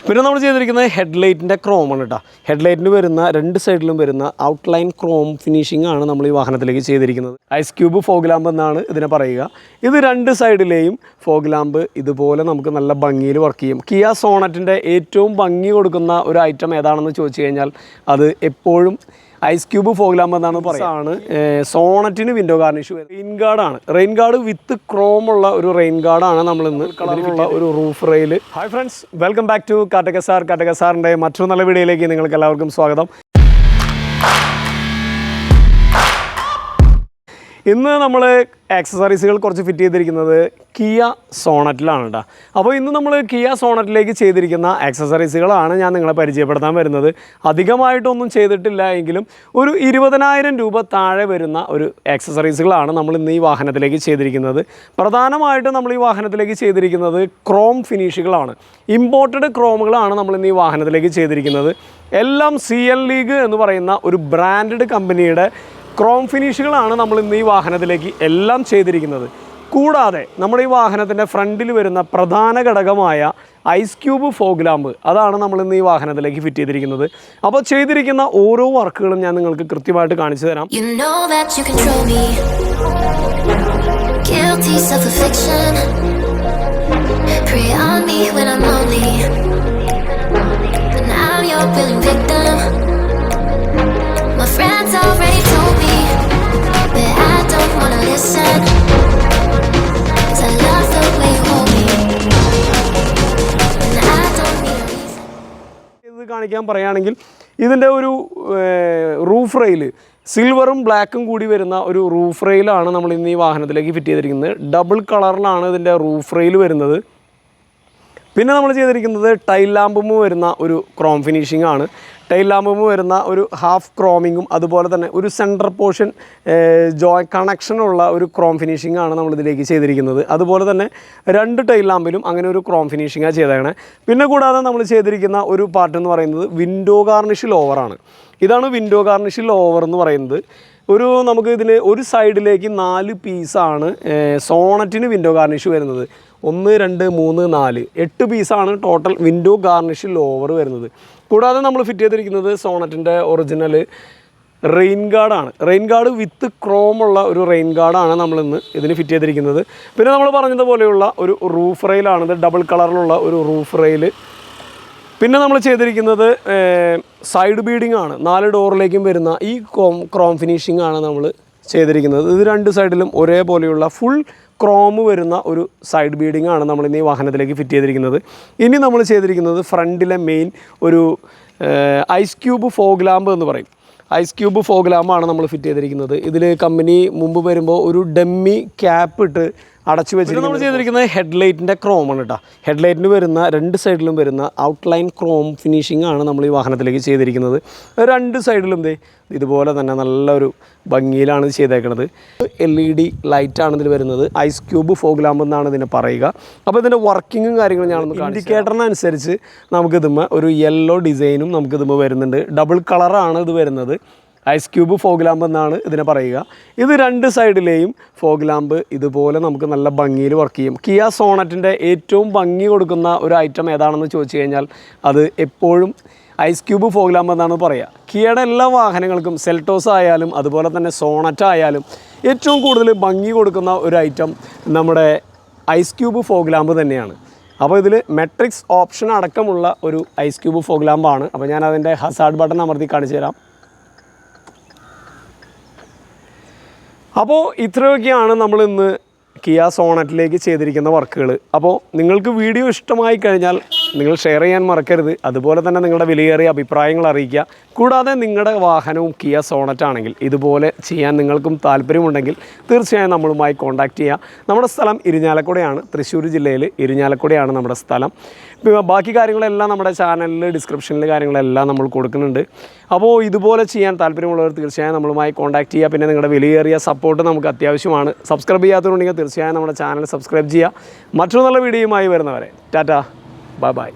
പിന്നെ നമ്മൾ ചെയ്തിരിക്കുന്നത് ഹെഡ്ലൈറ്റിൻ്റെ ക്രോമാണ് കേട്ടോ. ഹെഡ്ലൈറ്റിന് വരുന്ന രണ്ട് സൈഡിലും വരുന്ന ഔട്ട്ലൈൻ ക്രോം ഫിനിഷിംഗ് ആണ് നമ്മൾ ഈ വാഹനത്തിലേക്ക് ചെയ്തിരിക്കുന്നത്. ഐസ് ക്യൂബ് ഫോഗ് ലാമ്പ് എന്നാണ് ഇതിനെ പറയുക. ഇത് രണ്ട് സൈഡിലെയും ഫോഗ് ലാമ്പ് ഇതുപോലെ നമുക്ക് നല്ല ഭംഗിയിൽ വർക്ക് ചെയ്യും. കിയ സോണറ്റിൻ്റെ ഏറ്റവും ഭംഗി കൊടുക്കുന്ന ഒരു ഐറ്റം ഏതാണെന്ന് ചോദിച്ചു കഴിഞ്ഞാൽ അത് എപ്പോഴും ഐസ് ക്യൂബ് ഫോഗ് ലാമ്പ് എന്നാണ് പറയുന്നത്. സോണറ്റിന് വിൻഡോ ഗാർണിഷ് റെയിൻ ഗാർഡാണ്. റെയിൻ ഗാർഡ് വിത്ത് ക്രോം ഉള്ള ഒരു റെയിൻ ഗാർഡാണ് നമ്മൾ ഇന്ന് കളറിലുള്ള ഒരു roof rail. Hi friends, welcome back to cartechsr. cartechsrന്റെ മറ്റൊരു നല്ല വീഡിയോയിലേക്ക് നിങ്ങൾക്ക് എല്ലാവർക്കും സ്വാഗതം. ഇന്ന് നമ്മൾ ആക്സസറീസുകൾ കുറച്ച് ഫിറ്റ് ചെയ്തിരിക്കുന്നത് കിയ സോണറ്റിലാണ് കേട്ടോ. അപ്പോൾ ഇന്ന് നമ്മൾ കിയ സോണറ്റിലേക്ക് ചെയ്തിരിക്കുന്ന ആക്സസറീസുകളാണ് ഞാൻ നിങ്ങളെ പരിചയപ്പെടുത്താൻ വരുന്നത്. അധികമായിട്ടൊന്നും ചെയ്തിട്ടില്ല എങ്കിലും ഒരു 20,000 രൂപ താഴെ വരുന്ന ഒരു ആക്സസറീസുകളാണ് നമ്മൾ ഇന്ന് ഈ വാഹനത്തിലേക്ക് ചെയ്തിരിക്കുന്നത്. പ്രധാനമായിട്ടും നമ്മൾ ഈ വാഹനത്തിലേക്ക് ചെയ്തിരിക്കുന്നത് ക്രോം ഫിനിഷുകളാണ്. ഇമ്പോർട്ടഡ് ക്രോമുകളാണ് നമ്മൾ ഇന്ന് ഈ വാഹനത്തിലേക്ക് ചെയ്തിരിക്കുന്നത്. എല്ലാം CL ലീഗ് എന്ന് പറയുന്ന ഒരു ബ്രാൻഡഡ് കമ്പനിയുടെ ക്രോം ഫിനിഷുകളാണ് നമ്മൾ ഇന്ന് ഈ വാഹനത്തിലേക്ക് എല്ലാം ചെയ്തിരിക്കുന്നത്. കൂടാതെ നമ്മുടെ ഈ വാഹനത്തിൻ്റെ ഫ്രണ്ടിൽ വരുന്ന പ്രധാന ഘടകമായ ഐസ് ക്യൂബ് ഫോഗ് ലാമ്പ് അതാണ് നമ്മൾ ഇന്ന് ഈ വാഹനത്തിലേക്ക് ഫിറ്റ് ചെയ്തിരിക്കുന്നത്. അപ്പോൾ ചെയ്തിരിക്കുന്ന ഓരോ വർക്കുകളും ഞാൻ നിങ്ങൾക്ക് കൃത്യമായിട്ട് കാണിച്ചു തരാം. My friends already told me that I don't wanna listen, 'cause I love the way you hold me, and I don't need a reason. ഇത് കാണിക്കാൻ പറയുകയാണെങ്കിൽ ഇതിൻ്റെ ഒരു റൂഫ് റെയിൽ സിൽവറും ബ്ലാക്കും കൂടി വരുന്ന ഒരു റൂഫ് റെയിലാണ് നമ്മൾ ഇന്ന് ഈ വാഹനത്തിലേക്ക് ഫിറ്റ് ചെയ്തിരിക്കുന്നത്. ഡബിൾ കളറിലാണ് ഇതിൻ്റെ റൂഫ് റെയിൽ വരുന്നത്. പിന്നെ നമ്മൾ ചെയ്തിരിക്കുന്നത് ടൈൽ ലാമ്പും വരുന്ന ഒരു ക്രോം ഫിനിഷിംഗ് ആണ്. ടൈൽ ലാമ്പും വരുന്ന ഒരു ഹാഫ് ക്രോമിങ്ങും അതുപോലെ തന്നെ ഒരു സെൻറ്റർ പോർഷൻ ജോയ് കണക്ഷനുള്ള ഒരു ക്രോം ഫിനിഷിംഗ് ആണ് നമ്മളിതിലേക്ക് ചെയ്തിരിക്കുന്നത്. അതുപോലെ തന്നെ രണ്ട് ടൈൽ ലാമ്പിലും അങ്ങനെ ഒരു ക്രോം ഫിനിഷിംഗാണ് ചെയ്തേക്കണേ. പിന്നെ കൂടാതെ നമ്മൾ ചെയ്തിരിക്കുന്ന ഒരു പാർട്ട് എന്ന് പറയുന്നത് വിൻഡോ ഗാർണിഷ് ലോവറാണ്. ഇതാണ് വിൻഡോ ഗാർണിഷ് ലോവർ എന്ന് പറയുന്നത്. നമുക്ക് ഇതിന് ഒരു സൈഡിലേക്ക് 4 പീസാണ് സോണറ്റിന് വിൻഡോ ഗാർണിഷ് വരുന്നത്. 1, 2, 3, 4 8 പീസാണ് ടോട്ടൽ വിൻഡോ ഗാർണിഷ് ലോവർ വരുന്നത്. കൂടാതെ നമ്മൾ ഫിറ്റ് ചെയ്തിരിക്കുന്നത് സോണറ്റിൻ്റെ ഒറിജിനൽ റെയിൻ ഗാർഡാണ്. റെയിൻ ഗാർഡ് വിത്ത് ക്രോം ഉള്ള ഒരു റെയിൻ ഗാർഡാണ് നമ്മളിന്ന് ഇതിന് ഫിറ്റ് ചെയ്തിരിക്കുന്നത്. പിന്നെ നമ്മൾ പറഞ്ഞതുപോലെയുള്ള ഒരു റൂഫ് റെയിലാണിത്, ഡബിൾ കളറിലുള്ള ഒരു റൂഫ് റെയിൽ. പിന്നെ നമ്മൾ ചെയ്തിരിക്കുന്നത് സൈഡ് ബീഡിംഗ് ആണ്. 4 ഡോറിലേക്കും വരുന്ന ഈ ക്രോം ഫിനിഷിംഗ് ആണ് നമ്മൾ ചെയ്തിരിക്കുന്നത്. ഇത് രണ്ട് സൈഡിലും ഒരേപോലെയുള്ള ഫുൾ ക്രോം വരുന്ന ഒരു സൈഡ് ബീഡിംഗ് ആണ് നമ്മൾ ഇന്ന് ഈ വാഹനത്തിലേക്ക് ഫിറ്റ് ചെയ്തിരിക്കുന്നത്. ഇനി നമ്മൾ ചെയ്തിരിക്കുന്നത് ഫ്രണ്ടിലെ മെയിൻ ഒരു ഐസ് ക്യൂബ് ഫോഗ് ലാമ്പ് എന്ന് പറയും. ഐസ് ക്യൂബ് ഫോഗ് ലാമ്പാണ് നമ്മൾ ഫിറ്റ് ചെയ്തിരിക്കുന്നത്. ഇതിൽ കമ്പനി മുമ്പ് വരുമ്പോൾ ഒരു ഡമ്മി ക്യാപ്പ് ഇട്ട് അടച്ചു വെച്ചിട്ട് നമ്മൾ ചെയ്തിരിക്കുന്നത് ഹെഡ്ലൈറ്റിൻ്റെ ക്രോമാണ് കേട്ടോ. ഹെഡ്ലൈറ്റിന് വരുന്ന രണ്ട് സൈഡിലും വരുന്ന ഔട്ട്ലൈൻ ക്രോം ഫിനിഷിംഗ് ആണ് നമ്മൾ ഈ വാഹനത്തിലേക്ക് ചെയ്തിരിക്കുന്നത്. രണ്ട് സൈഡിലും ഇതുപോലെ തന്നെ നല്ലൊരു ഭംഗിയിലാണ് ഇത് ചെയ്തേക്കുന്നത്. LED ലൈറ്റാണ് ഇതിൽ വരുന്നത്. ഐസ് ക്യൂബ് ഫോഗ് ലാമ്പ് എന്നാണ് ഇതിനെ പറയുക. അപ്പോൾ ഇതിൻ്റെ വർക്കിങ്ങും കാര്യങ്ങളും ഞാനൊന്ന് ഇൻഡിക്കേറ്ററിനനുസരിച്ച് നമുക്കിതുമ്പോൾ ഒരു യെല്ലോ ഡിസൈനും നമുക്കിതുമ്പോൾ വരുന്നുണ്ട്. ഡബിൾ കളറാണ് ഇത് വരുന്നത്. ഐസ് ക്യൂബ് ഫോഗ് ലാമ്പ് എന്നാണ് ഇതിനെ പറയുക. ഇത് രണ്ട് സൈഡിലെയും ഫോഗ് ലാമ്പ് ഇതുപോലെ നമുക്ക് നല്ല ഭംഗിയിൽ വർക്ക് ചെയ്യും. കിയ സോണറ്റിൻ്റെ ഏറ്റവും ഭംഗി കൊടുക്കുന്ന ഒരു ഐറ്റം ഏതാണെന്ന് ചോദിച്ചു കഴിഞ്ഞാൽ അത് എപ്പോഴും ഐസ് ക്യൂബ് ഫോഗ് ലാമ്പ് എന്നാണ് പറയുക. കിയയുടെ എല്ലാ വാഹനങ്ങൾക്കും സെൽട്ടോസ് ആയാലും അതുപോലെ തന്നെ സോണറ്റ് ആയാലും ഏറ്റവും കൂടുതൽ ഭംഗി കൊടുക്കുന്ന ഒരു ഐറ്റം നമ്മുടെ ഐസ് ക്യൂബ് ഫോഗ് ലാമ്പ് തന്നെയാണ്. അപ്പോൾ ഇതിൽ മെട്രിക്സ് ഓപ്ഷൻ അടക്കമുള്ള ഒരു ഐസ് ക്യൂബ് ഫോഗ് ലാമ്പാണ്. അപ്പോൾ ഞാൻ അതിൻ്റെ ഹസാർഡ് ബട്ടൺ അമർത്തി കാണിച്ചു തരാം. അപ്പോൾ ഇത്രയൊക്കെയാണ് നമ്മൾ ഇന്ന് കിയ സോണറ്റിലേക്ക് ചെയ്തിരിക്കുന്ന വർക്കുകൾ. അപ്പോൾ നിങ്ങൾക്ക് വീഡിയോ ഇഷ്ടമായി കഴിഞ്ഞാൽ നിങ്ങൾ ഷെയർ ചെയ്യാൻ മറക്കരുത്. അതുപോലെ തന്നെ നിങ്ങളുടെ വിലയേറിയ അഭിപ്രായങ്ങൾ അറിയിക്കുക. കൂടാതെ നിങ്ങളുടെ വാഹനവും കിയ സോണറ്റ് ആണെങ്കിൽ ഇതുപോലെ ചെയ്യാൻ നിങ്ങൾക്കും താല്പര്യമുണ്ടെങ്കിൽ തീർച്ചയായും നമ്മളുമായി കോൺടാക്റ്റ് ചെയ്യുക. നമ്മുടെ സ്ഥലം ഇരിഞ്ഞാലക്കുടയാണ്. തൃശ്ശൂർ ജില്ലയിൽ ഇരിഞ്ഞാലക്കുടയാണ് നമ്മുടെ സ്ഥലം. ബാക്കി കാര്യങ്ങളെല്ലാം നമ്മുടെ ചാനലിൽ ഡിസ്ക്രിപ്ഷനിൽ കാര്യങ്ങളെല്ലാം നമ്മൾ കൊടുക്കുന്നുണ്ട്. അപ്പോൾ ഇതുപോലെ ചെയ്യാൻ താല്പര്യമുള്ളവർ തീർച്ചയായും നമ്മളുമായി കോൺടാക്റ്റ് ചെയ്യുക. പിന്നെ നിങ്ങളുടെ വിലയേറിയ സപ്പോർട്ട് നമുക്ക് അത്യാവശ്യമാണ്. സബ്സ്ക്രൈബ് ചെയ്യാത്തതുണ്ടെങ്കിൽ തീർച്ചയായും നമ്മുടെ ചാനൽ സബ്സ്ക്രൈബ് ചെയ്യുക. മറ്റൊരു നല്ല വീഡിയോയുമായി വരുന്നവരെ ടാറ്റ, ബൈ ബൈ.